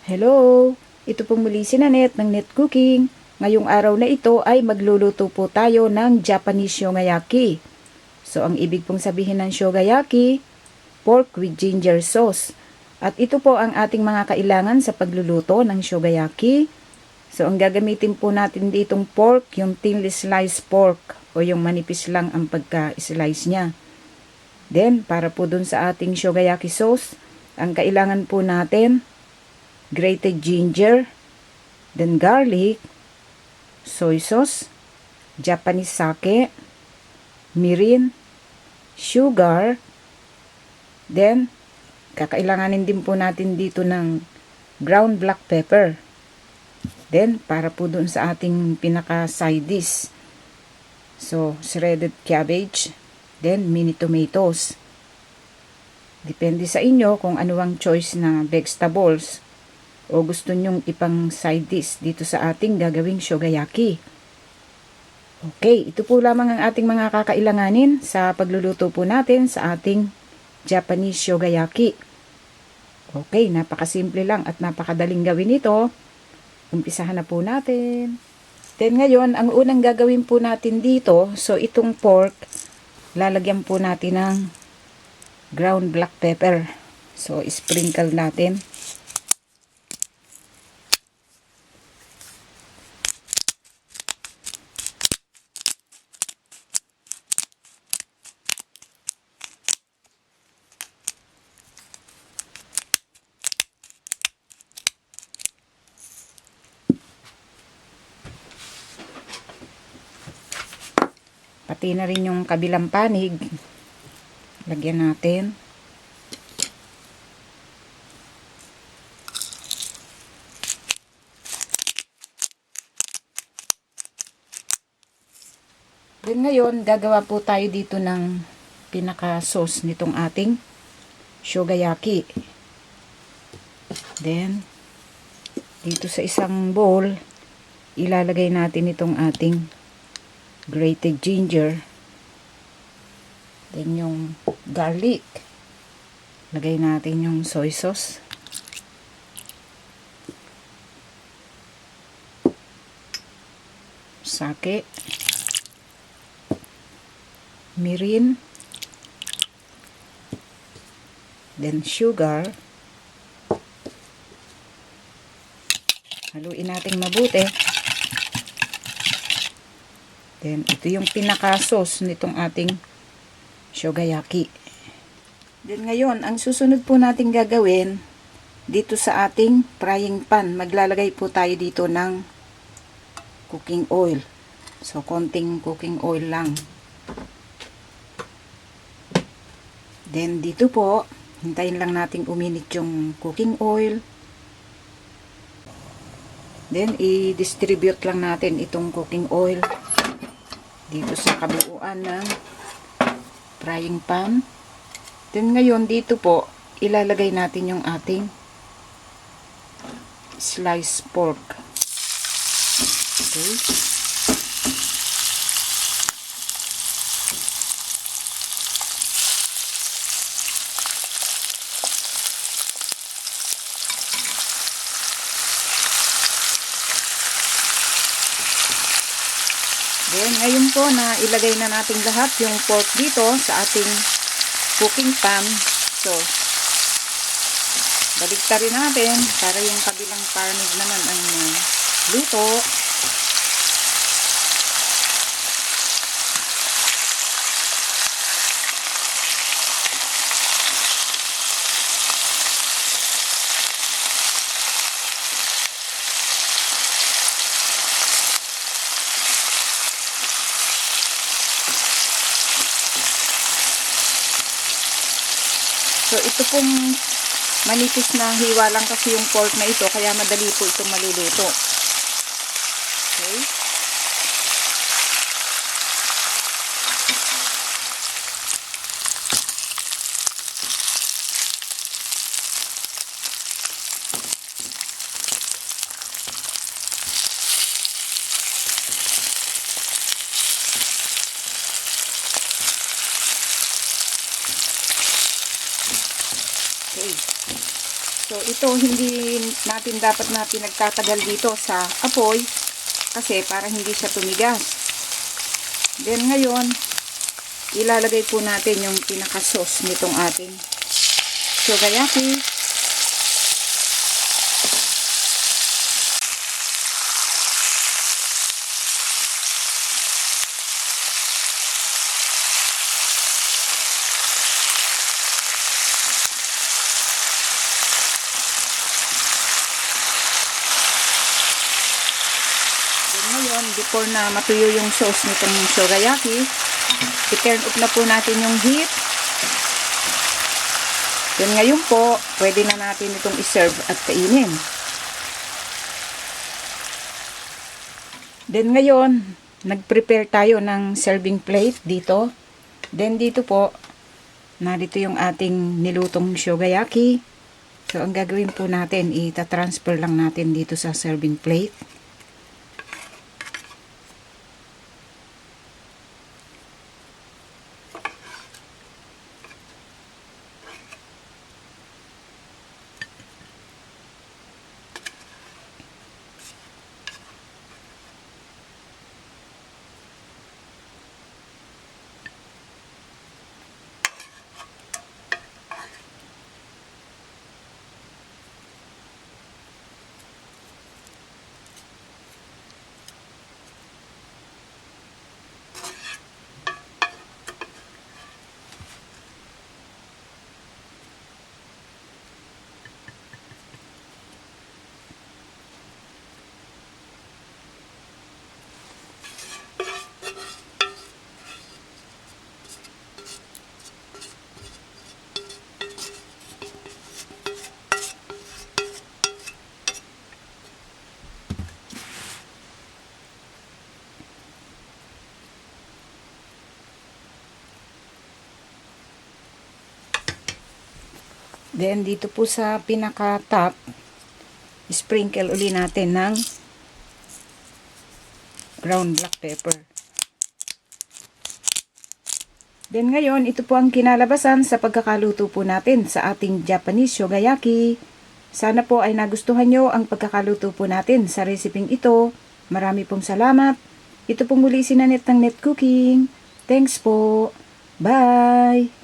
Hello! Ito pong muli si Nanette ng Net Cooking. Ngayong araw na ito ay magluluto po tayo ng Japanese Shogayaki. So, ang ibig pong sabihin ng Shogayaki, pork with ginger sauce. At ito po ang ating mga kailangan sa pagluluto ng Shogayaki. So, ang gagamitin po natin ditong pork, yung thinly sliced pork o yung manipis lang ang pagka-slice niya. Then, para po dun sa ating Shogayaki sauce, ang kailangan po natin grated ginger, then garlic, soy sauce, Japanese sake, mirin, sugar, then kakailanganin din po natin dito ng ground black pepper. Then para po dun sa ating pinaka side dish. So shredded cabbage, then mini tomatoes. Depende sa inyo kung ano ang choice na vegetables o gusto nyong ipang side dish dito sa ating gagawing Shogayaki. Okay, ito po lamang ang ating mga kakailanganin sa pagluluto po natin sa ating Japanese Shogayaki. Okay, napakasimple lang at napakadaling gawin ito. Umpisahan na po natin. Then ngayon, ang unang gagawin po natin dito, so itong pork, lalagyan po natin ng ground black pepper. So, sprinkle natin. Pati na rin yung kabilang panig. Lagyan natin. Then ngayon, gagawa po tayo dito ng pinaka-sauce nitong ating Shogayaki. Then, dito sa isang bowl, ilalagay natin itong ating grated ginger. Then yung garlic. Lagay natin yung soy sauce. Sake. Mirin. Then sugar. Haluin natin mabuti. Then, ito yung pinaka-sauce nitong ating Shogayaki. Then, ngayon, ang susunod po natin gagawin, dito sa ating frying pan, maglalagay po tayo dito ng cooking oil. So, konting cooking oil lang. Then, dito po, hintayin lang natin uminit yung cooking oil. Then, i-distribute lang natin itong cooking oil dito sa kabuuan ng frying pan. Then ngayon dito po ilalagay natin yung ating sliced pork. Okay. Then, ngayon po na ilagay na natin lahat yung pork dito sa ating cooking pan. So, baligtarin natin para yung kabilang panig naman ang luto. So, ito pong manipis na hiwa lang kasi yung pork na ito, kaya madali po itong maluluto. Okay. Okay. So ito hindi natin dapat na pinagtatagal dito sa apoy kasi para hindi siya tumigas. Then ngayon, ilalagay po natin yung pinaka-sauce nitong ating shogayaki. Ngayon, before na matuyo yung sauce nitong shogayaki, i-turn up na po natin yung heat. Then ngayon po, pwede na natin itong i-serve at kainin. Then ngayon, nag-prepare tayo ng serving plate dito. Then dito po, narito yung ating nilutong shogayaki. So ang gagawin po natin, ita-transfer lang natin dito sa serving plate. Then, dito po sa pinaka-top, sprinkle uli natin ng ground black pepper. Then, ngayon, ito po ang kinalabasan sa pagkakaluto po natin sa ating Japanese shogayaki. Sana po ay nagustuhan nyo ang pagkakaluto po natin sa reseping ito. Marami pong salamat. Ito pong muli si Nanette ng Net Cooking. Thanks po. Bye!